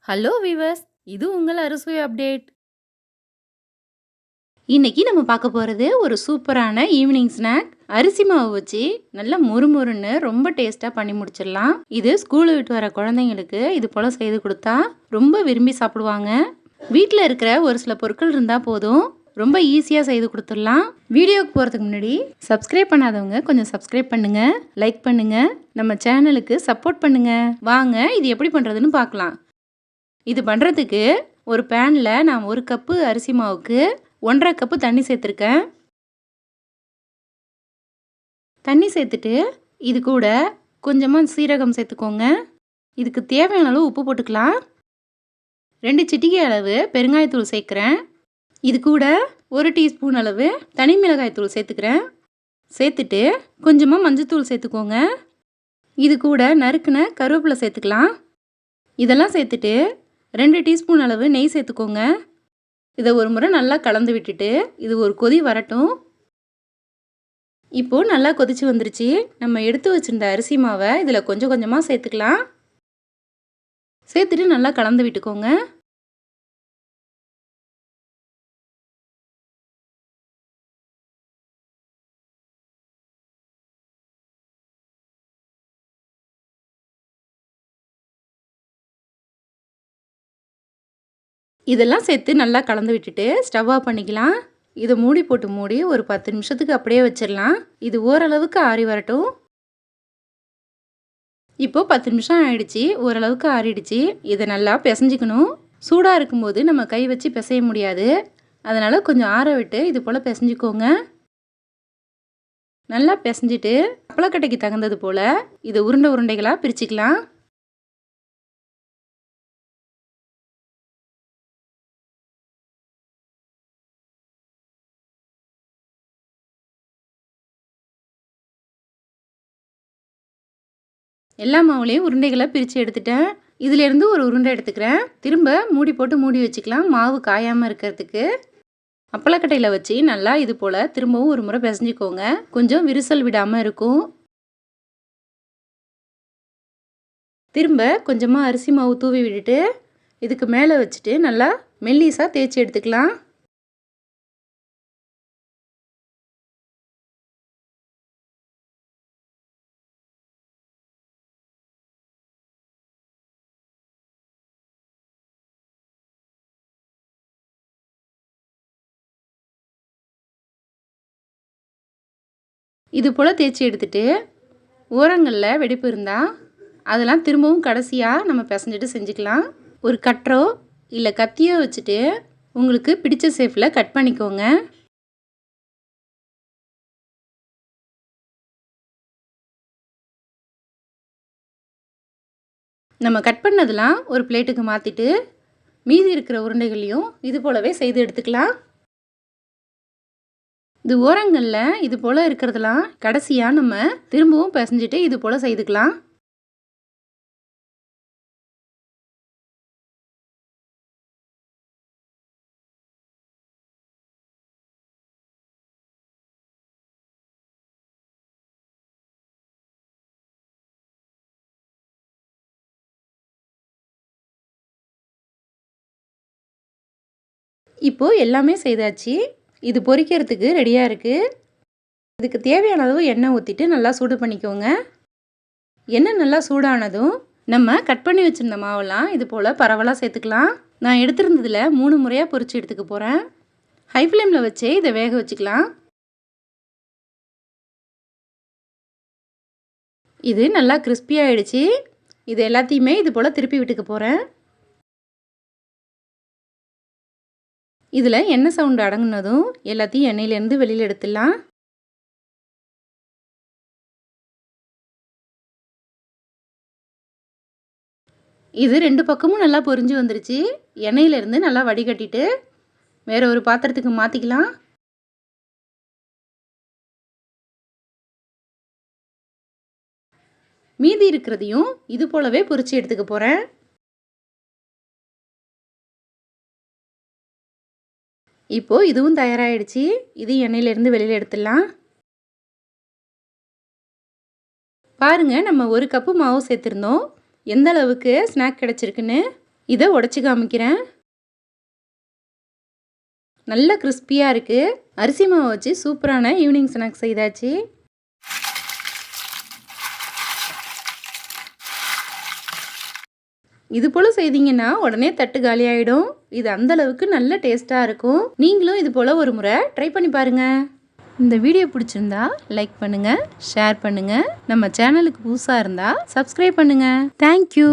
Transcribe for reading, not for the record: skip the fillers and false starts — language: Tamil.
ஹலோ வீவர்ஸ், இது உங்கள் அறுசுவை அப்டேட். இன்னைக்கு நம்ம பார்க்க போகிறது ஒரு சூப்பரான ஈவினிங் ஸ்நாக். அரிசி மாவு வச்சு நல்லா மொறுமொறுன்னு ரொம்ப டேஸ்ட்டாக பண்ணி முடிச்சிடலாம். இது ஸ்கூலை விட்டு வர குழந்தைங்களுக்கு இது போல் செய்து கொடுத்தா ரொம்ப விரும்பி சாப்பிடுவாங்க. வீட்டில் இருக்கிற ஒரு சில பொருட்கள் இருந்தால் போதும், ரொம்ப ஈஸியாக செய்து கொடுத்துடலாம். வீடியோக்கு போகிறதுக்கு முன்னாடி சப்ஸ்கிரைப் பண்ணாதவங்க கொஞ்சம் சப்ஸ்கிரைப் பண்ணுங்கள், லைக் பண்ணுங்கள், நம்ம சேனலுக்கு சப்போர்ட் பண்ணுங்கள். வாங்க இது எப்படி பண்ணுறதுன்னு பார்க்கலாம். இது பண்ணுறதுக்கு ஒரு பேனில் நான் 1 கப்பு அரிசி மாவுக்கு 1.5 கப்பு தண்ணி சேர்த்துருக்கேன். தண்ணி சேர்த்துட்டு இது கூட கொஞ்சமாக சீரகம் சேர்த்துக்கோங்க. இதுக்கு தேவையான அளவு உப்பு போட்டுக்கலாம். 2 சிட்டிகை அளவு பெருங்காயத்தூள் சேர்க்குறேன். இது கூட 1 டீஸ்பூன் அளவு தனி மிளகாய்த்தூள் சேர்த்துக்கிறேன். சேர்த்துட்டு கொஞ்சமாக மஞ்சத்தூள் சேர்த்துக்கோங்க. இது கூட நறுக்குன கருவேப்பிலை சேர்த்துக்கலாம். இதெல்லாம் சேர்த்துட்டு 2 டீஸ்பூன் அளவு நெய் சேர்த்துக்கோங்க. இதை ஒரு முறை நல்லா கலந்து விட்டுட்டு இது ஒரு கொதி வரட்டும். இப்போது நல்லா கொதிச்சு வந்துருச்சு. நம்ம எடுத்து வச்சுருந்த அரிசி மாவை இதில் கொஞ்சம் கொஞ்சமாக சேர்த்துக்கலாம். சேர்த்துட்டு நல்லா கலந்து விட்டுக்கோங்க. இதெல்லாம் சேர்த்து நல்லா கலந்து விட்டுட்டு ஸ்டவ் ஆஃப் பண்ணிக்கலாம். இதை மூடி போட்டு மூடி ஒரு 10 நிமிஷத்துக்கு அப்படியே வச்சிடலாம். இது ஓரளவுக்கு ஆறி வரட்டும். இப்போது 10 நிமிஷம் ஆயிடுச்சு, ஓரளவுக்கு ஆறிடுச்சு. இதை நல்லா பிசைஞ்சிக்கணும். சூடாக இருக்கும்போது நம்ம கை வச்சு பிசைய முடியாது, அதனால் கொஞ்சம் ஆற விட்டு இது போல் பிசைஞ்சிக்கோங்க. நல்லா பிசைஞ்சிட்டு அப்பளக்கட்டைக்கு தகுந்தது போல் இதை உருண்டை உருண்டைகளாக பிரிச்சுக்கலாம். எல்லா மாவுலேயும் உருண்டைகளை பிரித்து எடுத்துட்டேன். இதிலேருந்து ஒரு உருண்டை எடுத்துக்கிறேன். திரும்ப மூடி போட்டு மூடி வச்சுக்கலாம், மாவு காயாமல் இருக்கிறதுக்கு. அப்பளக்கட்டையில் வச்சு நல்லா இது போல் திரும்பவும் ஒரு முறை பிசைஞ்சிக்கோங்க. கொஞ்சம் விரிசல் விடாமல் இருக்கும். திரும்ப கொஞ்சமாக அரிசி மாவு தூவி விட்டுட்டு இதுக்கு மேலே வச்சுட்டு நல்லா மெல்லிசாக தேய்ச்சி எடுத்துக்கலாம். இது போல் தேய்ச்சி எடுத்துட்டு ஓரங்களில் வெடிப்பு இருந்தால் அதெல்லாம் திரும்பவும் கடைசியாக நம்ம பிசைஞ்சிட்டு செஞ்சுக்கலாம். ஒரு கட்டரோ இல்லை கத்தியோ வச்சுட்டு உங்களுக்கு பிடிச்ச ஷேப்பில் கட் பண்ணிக்கோங்க. நம்ம கட் பண்ணதெல்லாம் ஒரு பிளேட்டுக்கு மாற்றிட்டு மீதி இருக்கிற உருண்டைகளையும் இது போலவே செய்து எடுத்துக்கலாம். இது ஓரங்களில் இது போல் இருக்கிறதெல்லாம் கடைசியாக நம்ம திரும்பவும் பிசைஞ்சிட்டு இது போல் செய்துக்கலாம். இப்போது எல்லாமே செய்தாச்சு. இது பொரிக்கிறதுக்கு ரெடியாக இருக்குது. இதுக்கு தேவையான அளவு எண்ணெய் ஊற்றிட்டு நல்லா சூடு பண்ணிக்கோங்க. எண்ணெய் நல்லா சூடானதும் நம்ம கட் பண்ணி வச்சுருந்த மாவெல்லாம் இது போல் பரவலாக சேர்த்துக்கலாம். நான் எடுத்துருந்ததில் 3 முறையாக பொரித்து எடுத்துக்க போகிறேன். ஹை ஃப்ளேமில் வச்சு இதை வேக வச்சுக்கலாம். இது நல்லா கிறிஸ்பியாகிடுச்சு. இது எல்லாத்தையுமே இது போல் திருப்பி விட்டுக்க போகிறேன். இதில் எண்ணெய் சவுண்டு அடங்குனதும் எல்லாத்தையும் எண்ணெயிலேருந்து வெளியில் எடுத்துடலாம். இது 2 பக்கமும் நல்லா பொரிஞ்சு வந்துருச்சு. எண்ணெயிலேருந்து நல்லா வடிகட்டிட்டு வேறு ஒரு பாத்திரத்துக்கு மாற்றிக்கலாம். மீதி இருக்கிறதையும் இது போலவே பொரித்து எடுத்துக்க போகிறேன். இப்போது இதுவும் தயாராகிடுச்சு. இது எண்ணெயிலேருந்து வெளியில் எடுத்துடலாம். பாருங்கள், நம்ம 1 கப்பு மாவு சேர்த்துருந்தோம். எந்த அளவுக்கு ஸ்நாக் கிடச்சிருக்குன்னு. இதை உடைச்சி காமிக்கிறேன். நல்ல கிறிஸ்பியாக இருக்குது. அரிசி மாவு வச்சு சூப்பரான ஈவினிங் ஸ்நாக்ஸ் செய்தாச்சு. இது போல் செய்தீங்கன்னா உடனே தட்டு காலியாயிடும். இது அந்தளவுக்கு நல்ல டேஸ்ட்டாக இருக்கும். நீங்களும் இது போல் ஒரு முறை ட்ரை பண்ணி பாருங்கள். இந்த வீடியோ பிடிச்சிருந்தா லைக் பண்ணுங்கள், ஷேர் பண்ணுங்கள். நம்ம சேனலுக்கு புதுசாக இருந்தால் சப்ஸ்கிரைப் பண்ணுங்கள். தேங்க்யூ.